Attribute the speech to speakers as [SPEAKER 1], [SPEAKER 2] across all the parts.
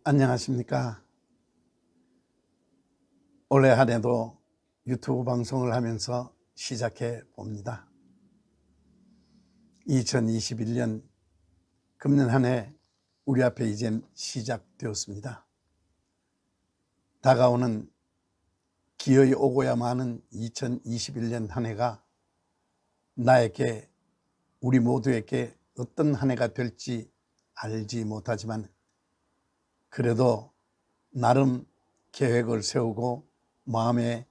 [SPEAKER 1] 안녕하십니까. 올해 한 해도 유튜브 방송을 하면서 시작해 봅니다. 2021년 금년 한 해 우리 앞에 이젠 시작되었습니다. 다가오는 기어이 오고야 마는 2021년 한 해가 나에게, 우리 모두에게 어떤 한 해가 될지 알지 못하지만 그래도 나름 계획을 세우고 마음에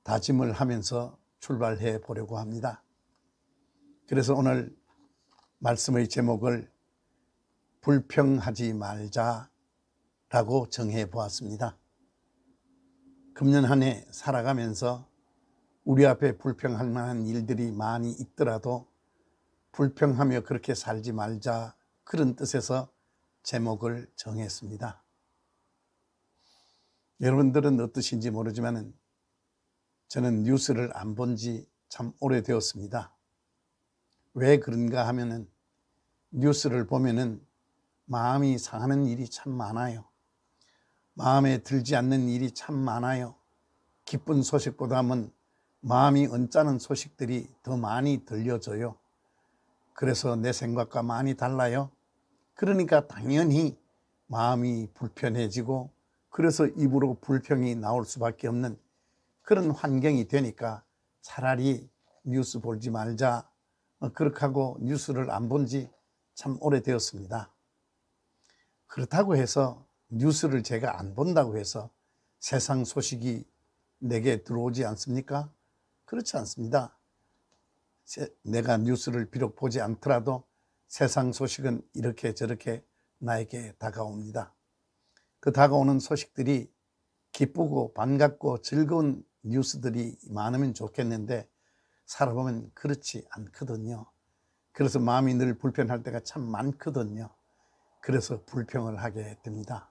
[SPEAKER 1] 다짐을 하면서 출발해 보려고 합니다. 그래서 오늘 말씀의 제목을 불평하지 말자라고 정해 보았습니다. 금년 한 해 살아가면서 우리 앞에 불평할 만한 일들이 많이 있더라도 불평하며 그렇게 살지 말자, 그런 뜻에서 제목을 정했습니다. 여러분들은 어떠신지 모르지만 저는 뉴스를 안 본 지 참 오래되었습니다. 왜 그런가 하면은 뉴스를 보면은 마음이 상하는 일이 참 많아요. 마음에 들지 않는 일이 참 많아요. 기쁜 소식보다는 마음이 언짢은 소식들이 더 많이 들려져요. 그래서 내 생각과 많이 달라요. 그러니까 당연히 마음이 불편해지고, 그래서 입으로 불평이 나올 수밖에 없는 그런 환경이 되니까 차라리 뉴스 보지 말자, 그렇게 하고 뉴스를 안 본 지 참 오래되었습니다. 그렇다고 해서 뉴스를 제가 안 본다고 해서 세상 소식이 내게 들어오지 않습니까? 그렇지 않습니다. 내가 뉴스를 비록 보지 않더라도 세상 소식은 이렇게 저렇게 나에게 다가옵니다. 그 다가오는 소식들이 기쁘고 반갑고 즐거운 뉴스들이 많으면 좋겠는데 살아보면 그렇지 않거든요. 그래서 마음이 늘 불편할 때가 참 많거든요. 그래서 불평을 하게 됩니다.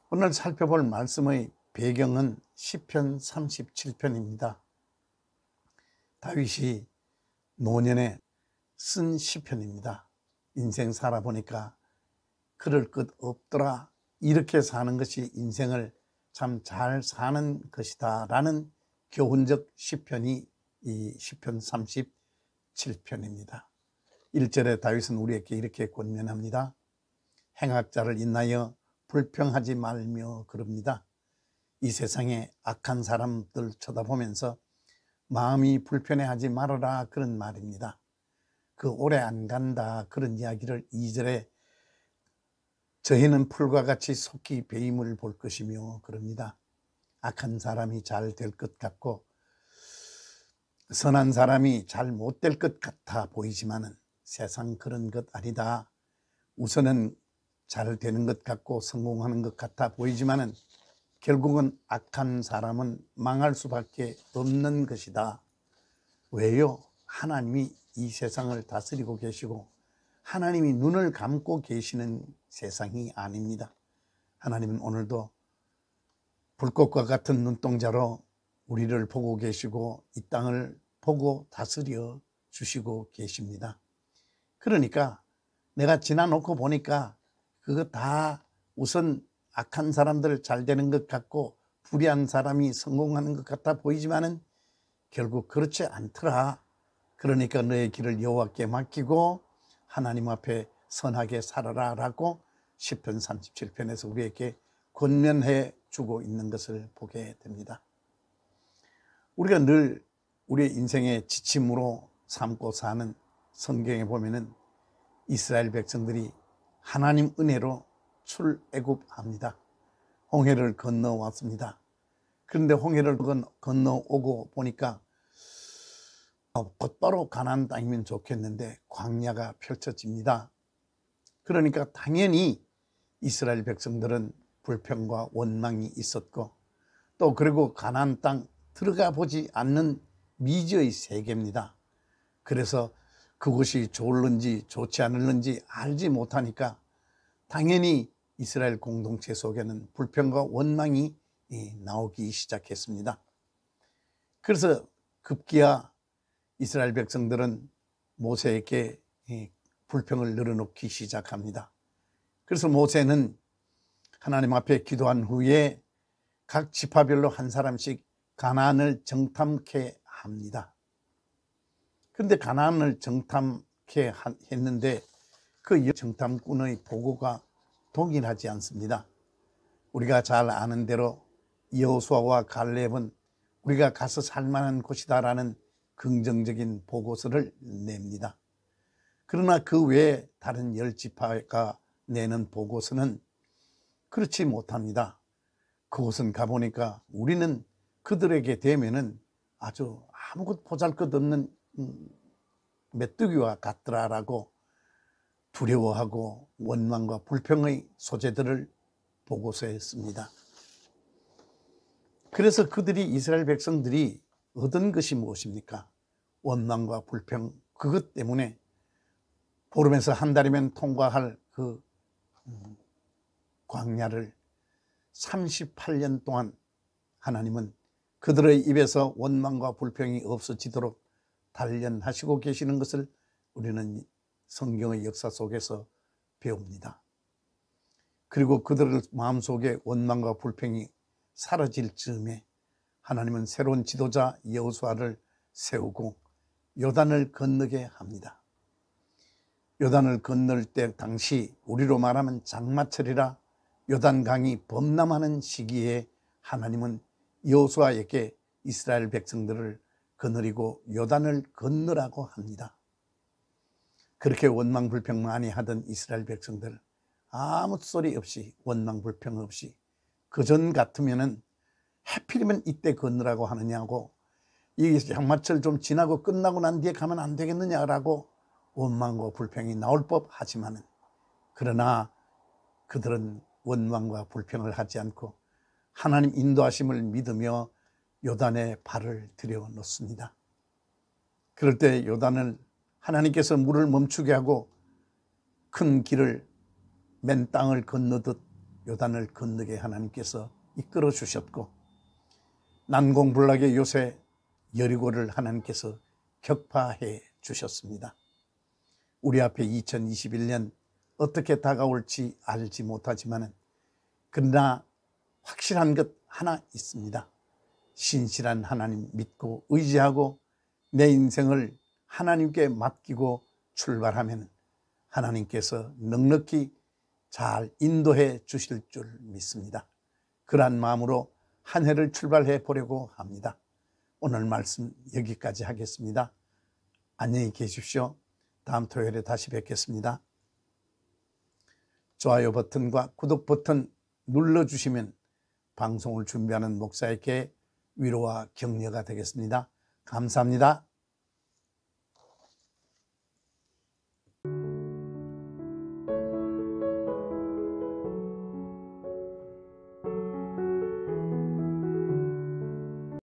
[SPEAKER 1] 오늘 살펴볼 말씀의 배경은 시편 37편입니다. 다윗이 노년에 쓴 시편입니다. 인생 살아보니까 그럴 것 없더라, 이렇게 사는 것이 인생을 참 잘 사는 것이다 라는 교훈적 시편이 이 시편 37편입니다. 1절에 다윗은 우리에게 이렇게 권면합니다. 행악자를 인하여 불평하지 말며 그럽니다. 이 세상에 악한 사람들 쳐다보면서 마음이 불편해하지 말아라, 그런 말입니다. 그 오래 안 간다, 그런 이야기를 2절에 저희는 풀과 같이 속히 배임을 볼 것이며 그럽니다. 악한 사람이 잘 될 것 같고 선한 사람이 잘 못 될 것 같아 보이지만은 세상 그런 것 아니다. 우선은 잘 되는 것 같고 성공하는 것 같아 보이지만은 결국은 악한 사람은 망할 수밖에 없는 것이다. 왜요? 하나님이 이 세상을 다스리고 계시고 하나님이 눈을 감고 계시는 세상이 아닙니다. 하나님은 오늘도 불꽃과 같은 눈동자로 우리를 보고 계시고 이 땅을 보고 다스려 주시고 계십니다. 그러니까 내가 지나놓고 보니까 그거 다 우선 악한 사람들 잘 되는 것 같고 불의한 사람이 성공하는 것 같아 보이지만은 결국 그렇지 않더라. 그러니까 너의 길을 여호와께 맡기고 하나님 앞에 선하게 살아라 라고 시편 37편에서 우리에게 권면해 주고 있는 것을 보게 됩니다. 우리가 늘 우리의 인생의 지침으로 삼고 사는 성경에 보면은 이스라엘 백성들이 하나님 은혜로 출애굽합니다. 홍해를 건너왔습니다. 그런데 홍해를 건너오고 보니까 곧바로 가나안 땅이면 좋겠는데 광야가 펼쳐집니다. 그러니까 당연히 이스라엘 백성들은 불평과 원망이 있었고, 또 그리고 가나안 땅 들어가 보지 않는 미지의 세계입니다. 그래서 그것이 좋을는지 좋지 않을는지 알지 못하니까 당연히 이스라엘 공동체 속에는 불평과 원망이 나오기 시작했습니다. 그래서 급기야 이스라엘 백성들은 모세에게 불평을 늘어놓기 시작합니다. 그래서 모세는 하나님 앞에 기도한 후에 각 지파별로 한 사람씩 가나안을 정탐케 합니다. 그런데 가나안을 정탐케 했는데 그 정탐꾼의 보고가 동일하지 않습니다. 우리가 잘 아는 대로 여호수아와 갈렙은 우리가 가서 살만한 곳이다라는 긍정적인 보고서를 냅니다. 그러나 그 외에 다른 10지파가 내는 보고서는 그렇지 못합니다. 그곳은 가보니까 우리는 그들에게 대면은 아주 아무것도 보잘것없는 메뚜기와 같더라라고 두려워하고 원망과 불평의 소재들을 보고서에 씁니다. 그래서 그들이 이스라엘 백성들이 얻은 것이 무엇입니까? 원망과 불평, 그것 때문에 보름에서 한 달이면 통과할 그 광야를 38년 동안 하나님은 그들의 입에서 원망과 불평이 없어지도록 단련하시고 계시는 것을 우리는 성경의 역사 속에서 배웁니다. 그리고 그들의 마음속에 원망과 불평이 사라질 즈음에 하나님은 새로운 지도자 여호수아를 세우고 요단을 건너게 합니다. 요단을 건널 때 당시 우리로 말하면 장마철이라 요단강이 범람하는 시기에 하나님은 여호수아에게 이스라엘 백성들을 거느리고 요단을 건너라고 합니다. 그렇게 원망 불평 많이 하던 이스라엘 백성들 아무 소리 없이 원망 불평 없이 그전 같으면은 하필이면 이때 건너라고 하느냐고 이 장마철 좀 지나고 끝나고 난 뒤에 가면 안 되겠느냐라고 원망과 불평이 나올 법하지만은 그러나 그들은 원망과 불평을 하지 않고 하나님 인도하심을 믿으며 요단에 발을 들여 놓습니다. 그럴 때 요단을 하나님께서 물을 멈추게 하고 큰 길을 맨 땅을 건너듯 요단을 건너게 하나님께서 이끌어 주셨고 난공불락의 요새 여리고를 하나님께서 격파해 주셨습니다. 우리 앞에 2021년 어떻게 다가올지 알지 못하지만 그러나 확실한 것 하나 있습니다. 신실한 하나님 믿고 의지하고 내 인생을 하나님께 맡기고 출발하면 하나님께서 넉넉히 잘 인도해 주실 줄 믿습니다. 그러한 마음으로 한 해를 출발해 보려고 합니다. 오늘 말씀 여기까지 하겠습니다. 안녕히 계십시오. 다음 토요일에 다시 뵙겠습니다. 좋아요 버튼과 구독 버튼 눌러주시면 방송을 준비하는 목사에게 위로와 격려가 되겠습니다. 감사합니다.